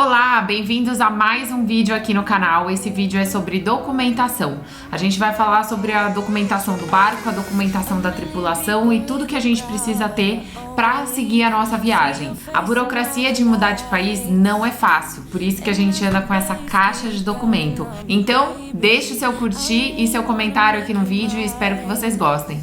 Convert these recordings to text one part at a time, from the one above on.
Olá, bem-vindos a mais um vídeo aqui no canal. Esse vídeo é sobre documentação. A gente vai falar sobre a documentação do barco, a documentação da tripulação e tudo que a gente precisa ter para seguir a nossa viagem. A burocracia de mudar de país não é fácil, por isso que a gente anda com essa caixa de documento. Então, deixe o seu curtir e seu comentário aqui no vídeo e espero que vocês gostem.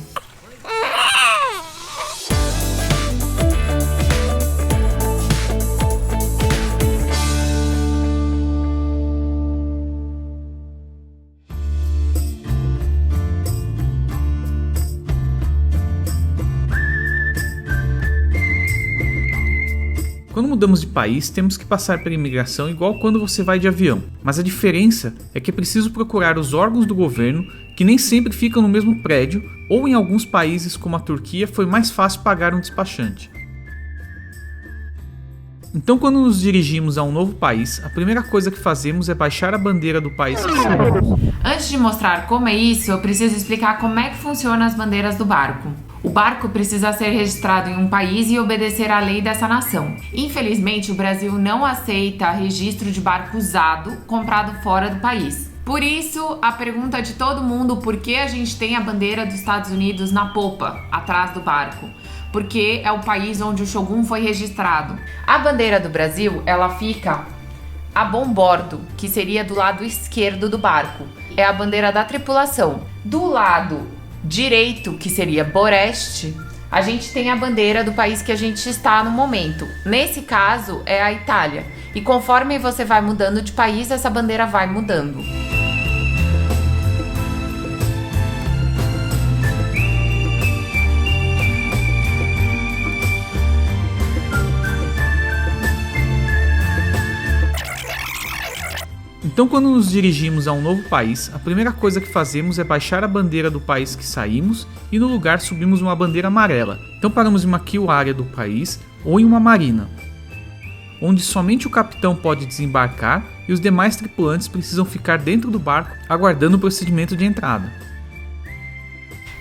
Quando mudamos de país, temos que passar pela imigração igual quando você vai de avião, mas a diferença é que é preciso procurar os órgãos do governo, que nem sempre ficam no mesmo prédio, ou em alguns países como a Turquia foi mais fácil pagar um despachante. Então, quando nos dirigimos a um novo país, a primeira coisa que fazemos é baixar a bandeira do país que saímos. Antes de mostrar como é isso, eu preciso explicar como é que funcionam as bandeiras do barco. O barco precisa ser registrado em um país e obedecer à lei dessa nação. Infelizmente, o Brasil não aceita registro de barco usado comprado fora do país. Por isso, a pergunta de todo mundo: por que a gente tem a bandeira dos Estados Unidos na popa, atrás do barco? Porque é o país onde o Shogun foi registrado. A bandeira do Brasil, ela fica a bombordo, que seria do lado esquerdo do barco. É a bandeira da tripulação. Do lado direito, que seria Boreste, a gente tem a bandeira do país que a gente está no momento. Nesse caso, é a Itália. E conforme você vai mudando de país, essa bandeira vai mudando. Então, quando nos dirigimos a um novo país, a primeira coisa que fazemos é baixar a bandeira do país que saímos e no lugar subimos uma bandeira amarela. Então paramos em uma quay área do país ou em uma marina, onde somente o capitão pode desembarcar e os demais tripulantes precisam ficar dentro do barco aguardando o procedimento de entrada.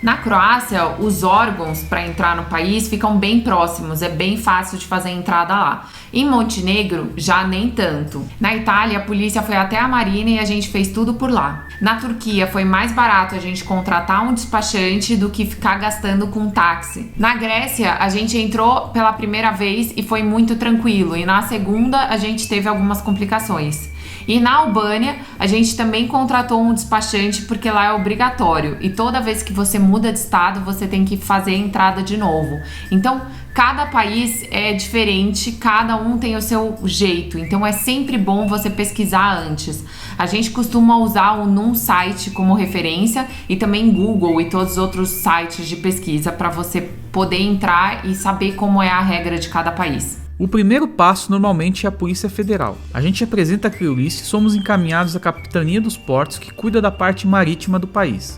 Na Croácia, os órgãos para entrar no país ficam bem próximos, é bem fácil de fazer a entrada lá. Em Montenegro, já nem tanto. Na Itália, a polícia foi até a marina e a gente fez tudo por lá. Na Turquia, foi mais barato a gente contratar um despachante do que ficar gastando com táxi. Na Grécia, a gente entrou pela primeira vez e foi muito tranquilo, e na segunda a gente teve algumas complicações. E na Albânia, a gente também contratou um despachante porque lá é obrigatório. E toda vez que você muda de estado, você tem que fazer a entrada de novo. Então, cada país é diferente, cada um tem o seu jeito. Então, é sempre bom você pesquisar antes. A gente costuma usar o Num Site como referência e também Google e todos os outros sites de pesquisa para você poder entrar e saber como é a regra de cada país. O primeiro passo normalmente é a Polícia Federal. A gente apresenta a clearlist e somos encaminhados à Capitania dos Portos, que cuida da parte marítima do país.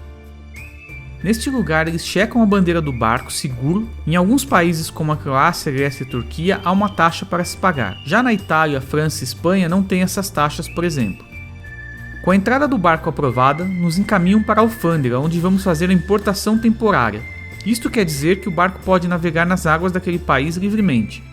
Neste lugar, eles checam a bandeira do barco seguro. Em alguns países como a Croácia, Grécia e Turquia, há uma taxa para se pagar. Já na Itália, França e Espanha não tem essas taxas, por exemplo. Com a entrada do barco aprovada, nos encaminham para a alfândega, onde vamos fazer a importação temporária. Isto quer dizer que o barco pode navegar nas águas daquele país livremente,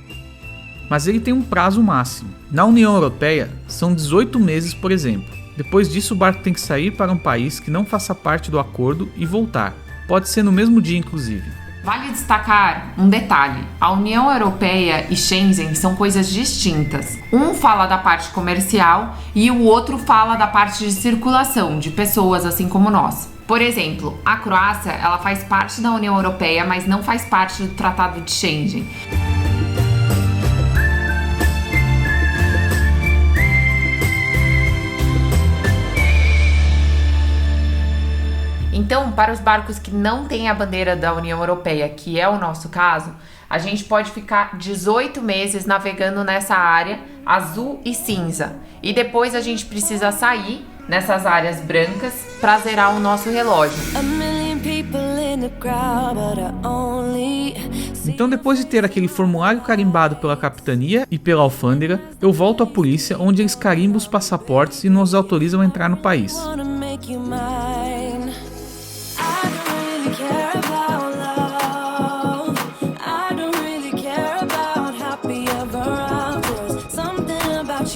mas ele tem um prazo máximo. Na União Europeia, são 18 meses, por exemplo. Depois disso, o barco tem que sair para um país que não faça parte do acordo e voltar. Pode ser no mesmo dia, inclusive. Vale destacar um detalhe: a União Europeia e Schengen são coisas distintas. Um fala da parte comercial e o outro fala da parte de circulação de pessoas, assim como nós. Por exemplo, a Croácia, ela faz parte da União Europeia, mas não faz parte do Tratado de Schengen. Então, para os barcos que não têm a bandeira da União Europeia, que é o nosso caso, a gente pode ficar 18 meses navegando nessa área azul e cinza. E depois a gente precisa sair nessas áreas brancas para zerar o nosso relógio. Então, depois de ter aquele formulário carimbado pela capitania e pela alfândega, eu volto à polícia, onde eles carimbam os passaportes e nos autorizam a entrar no país.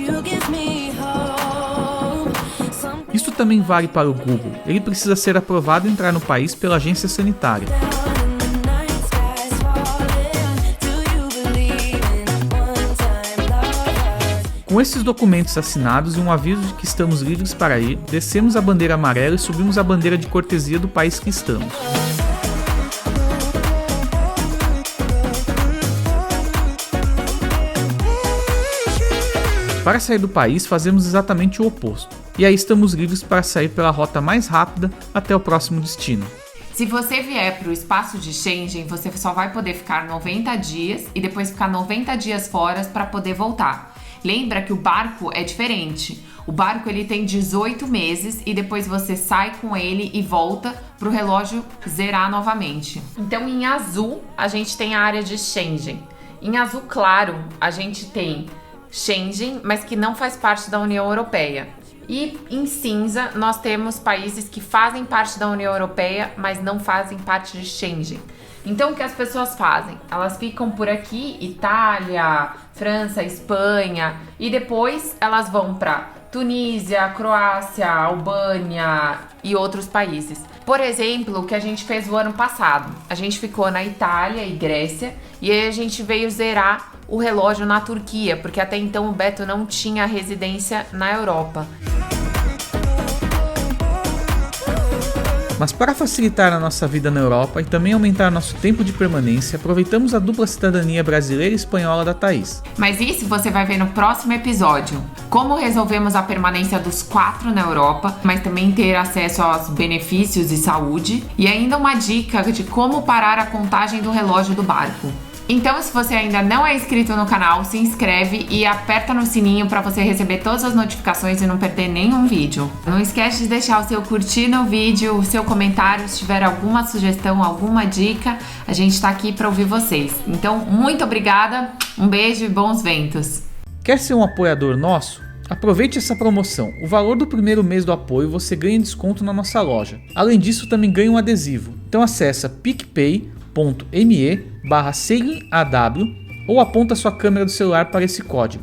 you Isso também vale para o Google. Ele precisa ser aprovado e entrar no país pela agência sanitária. Com esses documentos assinados e um aviso de que estamos livres para ir, descemos a bandeira amarela e subimos a bandeira de cortesia do país que estamos. Para sair do país, fazemos exatamente o oposto. E aí estamos livres para sair pela rota mais rápida até o próximo destino. Se você vier para o espaço de Schengen, você só vai poder ficar 90 dias e depois ficar 90 dias fora para poder voltar. Lembra que o barco é diferente. O barco ele tem 18 meses e depois você sai com ele e volta para o relógio zerar novamente. Então em azul a gente tem a área de Schengen. Em azul claro a gente tem Schengen, mas que não faz parte da União Europeia. E em cinza nós temos países que fazem parte da União Europeia, mas não fazem parte de Schengen. Então o que as pessoas fazem? Elas ficam por aqui, Itália, França, Espanha, e depois elas vão para Tunísia, Croácia, Albânia e outros países. Por exemplo, o que a gente fez o ano passado. A gente ficou na Itália e Grécia, e aí a gente veio zerar o relógio na Turquia, porque até então o Beto não tinha residência na Europa. Mas para facilitar a nossa vida na Europa e também aumentar nosso tempo de permanência, aproveitamos a dupla cidadania brasileira e espanhola da Thaís. Mas isso você vai ver no próximo episódio. Como resolvemos a permanência dos 4 na Europa, mas também ter acesso aos benefícios de saúde. E ainda uma dica de como parar a contagem do relógio do barco. Então, se você ainda não é inscrito no canal, se inscreve e aperta no sininho para você receber todas as notificações e não perder nenhum vídeo. Não esquece de deixar o seu curtir no vídeo, o seu comentário, se tiver alguma sugestão, alguma dica, a gente está aqui para ouvir vocês. Então, muito obrigada, um beijo e bons ventos! Quer ser um apoiador nosso? Aproveite essa promoção. O valor do primeiro mês do apoio você ganha desconto na nossa loja. Além disso, também ganha um adesivo. Então acessa picpay.me/SailingAW ou aponta sua câmera do celular para esse código.